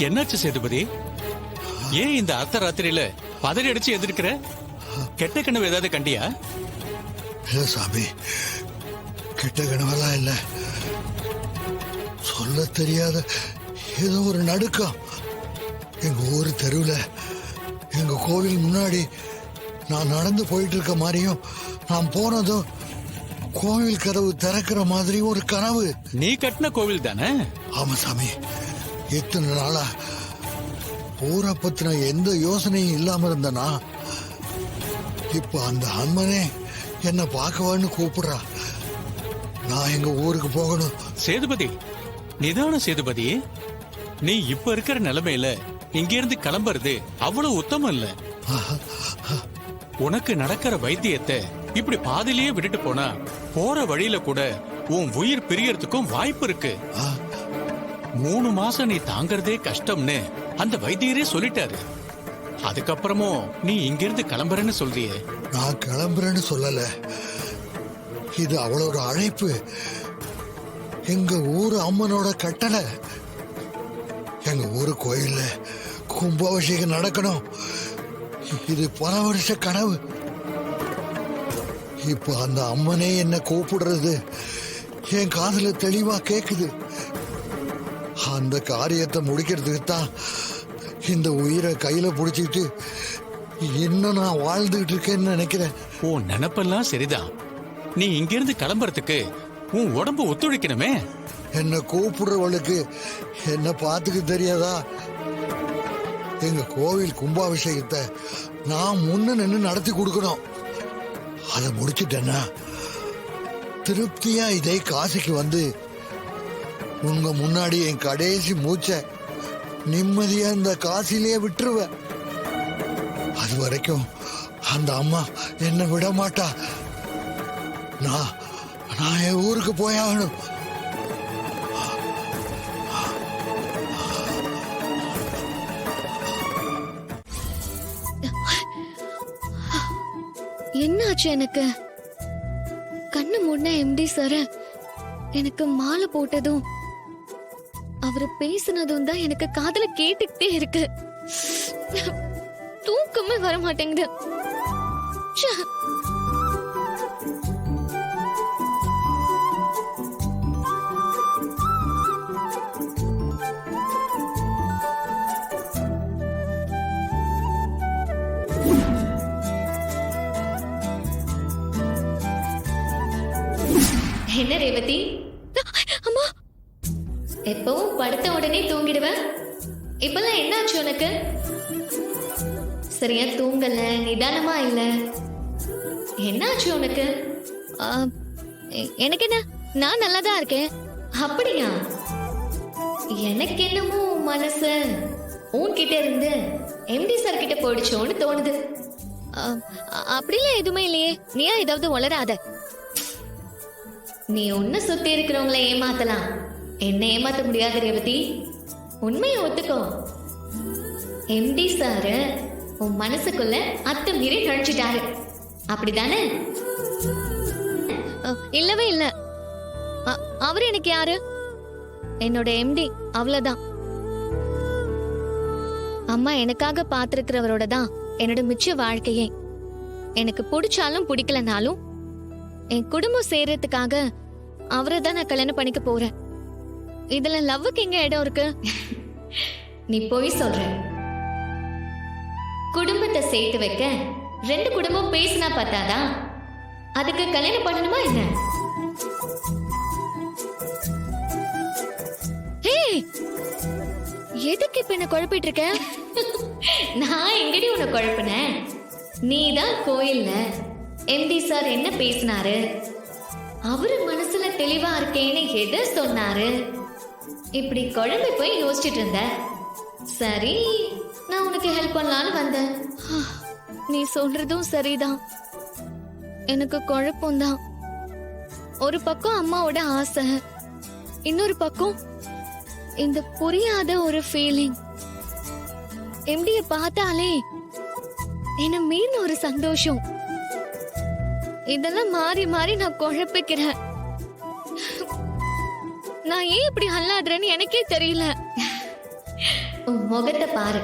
என்னாச்சு சேதுபதி? ஏன் இந்த அர்த்த ராத்திரியில பதறி அடிச்சு எதிர்க்கிற? கெட்ட கனவு ஏதாவது கண்டியா? இல்ல சாமி, கெட்ட கனவெல்லாம் இல்ல. சொல்ல தெரியாத ஏதோ ஒரு நடுக்கம். எங்க ஊர் தெருவுல எங்க கோவில் முன்னாடி நான் நடந்து போயிட்டு இருக்க மாதிரியும், நான் போனதும் கோவில் கதவு திறக்கிற மாதிரி ஒரு கனவு. நீ கட்டின கோவில் தானே? ஆமா சாமி, எத்தனை நாளா ஊரை பத்தின எந்த யோசனையும் இல்லாம இருந்தனா, இப்ப அந்த அம்மனே என்ன பார்க்கவான்னு கூப்பிடுறா. நான் எங்க ஊருக்கு போகணும். சேதுபதி, நிதான சேதுபதி. நீ இப்ப இருக்கிற நிலைமையில இங்க இருந்து கிளம்புறது அவ்வளவு உத்தமம் இல்ல. உனக்கு நடக்கிற வைத்தியத்தை இப்படி பாதிலேயே விட்டுட்டு போனா போற வழியில கூட உன் உயிர் பிரியறதுக்கும் வாய்ப்பு இருக்கு. 3 மாசம் நீ தாங்கறதே கஷ்டம்னு அந்த வைத்தியரே சொல்லிட்டாரு. அதுக்கப்புறமும் நீ இங்கிருந்து கிளம்புறேன்னு சொல்றியே. நான் கிளம்புறேன்னு சொல்லல, இது அவளோட அழைப்பு. எங்க ஊரு அம்மனோட கட்டளை. எங்க ஊரு கோயில்ல கும்பாபிஷேகம் நடக்கணும். இது பல வருஷ கனவு. இப்ப அந்த அம்மனே என்ன கூப்பிடுறது என் காதுல தெளிவா கேக்குது. அந்த காரியத்தை முடிக்கிறதுக்கு தான் இந்த உயிரை கையில புடிச்சிட்டு இன்னும் நான் வாழ்ந்துகிட்டு இருக்கேன்னு நினைக்கிறேன். உன் நினைப்பெல்லாம் சரிதான். நீ இங்கிருந்து கிளம்புறதுக்கு உன் உடம்பு ஒத்துழைக்கணுமே. என்ன கூப்பிடுறவளுக்கு என்ன பார்த்துக்க தெரியாதா? எங்க கோவில் கும்பாபிஷேகத்தை நான் முன்ன நின்று நடத்தி கொடுக்கணும். அதை முடிச்சிட்டேன்னா திருப்தியா இதே காசிக்கு வந்து உங்க முன்னாடி என் கடைசி மூச்சை நிம்மதியா இந்த காசிலேயே விட்டுருவேன். அது வரைக்கும் அந்த அம்மா என்ன விட மாட்டா. நான் என் ஊருக்கு போயாகணும். என்னாச்சு எனக்கு? கண்ணு மூடின எம்டி சார் எனக்கு மாலை போட்டதும் அவரு பேசினதும் தான் எனக்கு காதுல கேட்டுக்கிட்டே இருக்கு. தூக்கமே வர மாட்டேங்குது. ச்சே. என்ன ரேவதி, அம்மா, எப்பவும் படுத்த உடனே தூங்கிடுவேன். இப்பெல்லாம் என்னாச்சு உனக்கு? சரியா தூங்கல, நிதானமா இல்ல, என்னாச்சு உனக்கு? எனக்கு என்ன, நான் நல்லாதான் இருக்கேன். அப்படியா? எனக்கு என்னமோ மனசு உன்கிட்ட இருந்து எம்டி சார் கிட்ட போயிடுச்சோன்னு தோணுது. அப்படிலாம் எதுவுமே இல்லையே. நீயா ஏதாவது வளராத. நீ உன்னை சுத்தி இருக்கிறவங்களை ஏமாத்தலாம், என்ன ஏமாத்த முடியாது ரேவதி. உண்மையை ஒத்துக்கோ. எம்டி சாரு உன் மனசுக்குள்ள அத்துமீறி நுழைச்சிட்டாரு, அப்படிதானே? இல்லவே இல்ல. அவரு எனக்கு யாரு? என்னோட எம்டி, அவ்வளவுதான். அம்மா எனக்காக பாத்திருக்கிறவரோட தான் என்னோட மிச்ச வாழ்க்கையே. எனக்கு பிடிச்சாலும் பிடிக்கலனாலும் என் குடும்பம் சேர்றதுக்காக அவரை தான் நான் கல்யாணம் பண்ணிக்க போறேன். இதுல லவ்வுக்கு எங்க இடம் இருக்கு? நீ போய் சொல்ற. குடும்பத்தை சேர்த்து வைக்க 2 குடும்பம் பேசினா பார்த்தாதான் அதுக்கு கல்யாணம் பண்ணணுமா என்ன? எதுக்கு இப்ப என்ன குழப்பிட்டு இருக்க? நான் எங்கடி உன்னை குழப்பினேன்? நீதான் கோயில்ல எம்டி சார் என்ன பேசினாரு, அவரு மனசுல தெளிவா இருக்கேன்னு எதை சொன்னாரு, இப்படி குழம்பு போய் யோசிச்சுட்டு இருந்த. சரி, நான் உனக்கு ஹெல்ப் பண்ணலான்னு வந்தேன். நீ சொல்றதும் சரிதான். எனக்கு குழப்பம்தான். ஒரு பக்கம் அம்மாவோட ஆசை, இன்னொரு பக்கம் இந்த புரியாத ஒரு ஃபீலிங். எம்டிய பார்த்தாலே என்ன மீன் ஒரு சந்தோஷம். இதெல்லாம் மாறி மாறி நான் குழப்பிக்கிறேன். நான் ஏன் இப்படி அல்லாடுறேன்னு எனக்கே தெரியல. உன் முகத்தை பாரு.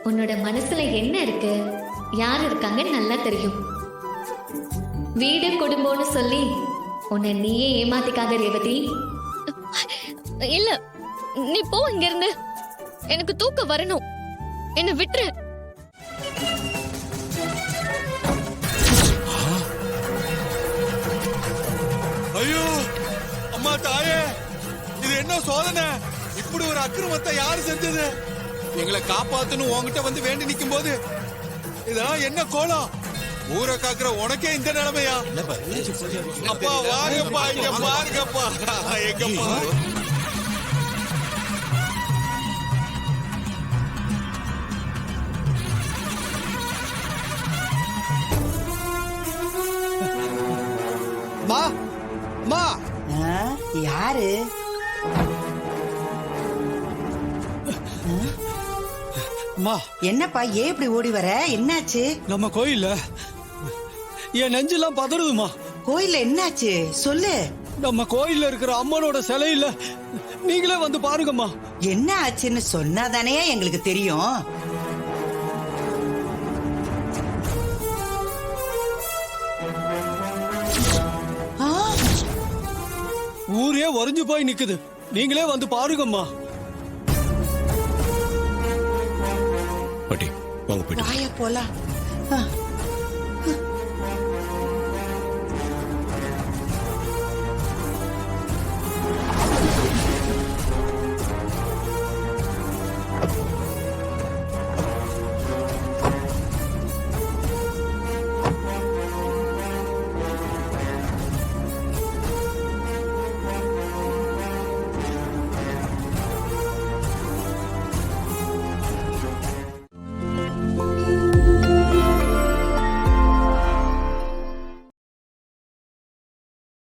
உன்னோட மனசுல என்ன இருக்கு, யார் இருக்காங்கன்னு நல்லா தெரியும். வீடு குடும்பம்னு சொல்லி உன்னை நீயே ஏமாத்திக்காத ரேவதி. இல்ல, நீ போ இங்க இருந்து. எனக்கு தூக்கம் வரணும். என்ன விட்டுரு. ஐயோ அம்மா தாயே, இது என்ன சோதனை? இப்படி ஒரு அக்கிரமத்தை யாரு செஞ்சது? எங்களை காப்பாத்தணும் உன்கிட்ட வந்து வேண்டி நிக்கும் போது இதெல்லாம் என்ன கோலம்? ஊரை காக்குற உனக்கே இந்த நிலைமையா? அப்பா வாங்கப்பா, இங்க பாருங்கப்பா. எங்கப்பா? மா மா யாரு? மா, என்னப்பா ஏன் இப்படி ஓடி வர? என்னாச்சு? நம்ம கோயில்ல என் நெஞ்செல்லாம் பதறுதுமா. கோயில்ல என்னாச்சு சொல்லு. நம்ம கோயில்ல இருக்கிற அம்மனோட சிலையில நீங்களே வந்து பாருங்கம்மா. என்ன ஆச்சுன்னு சொன்னாதானே எங்களுக்கு தெரியும். ஆ, ஊரே உறைஞ்சு போய் நிக்குது. நீங்களே வந்து பாருங்கம்மா. பாட்டி வாங்க போயிட்டு வாயா போலாம். ஆ.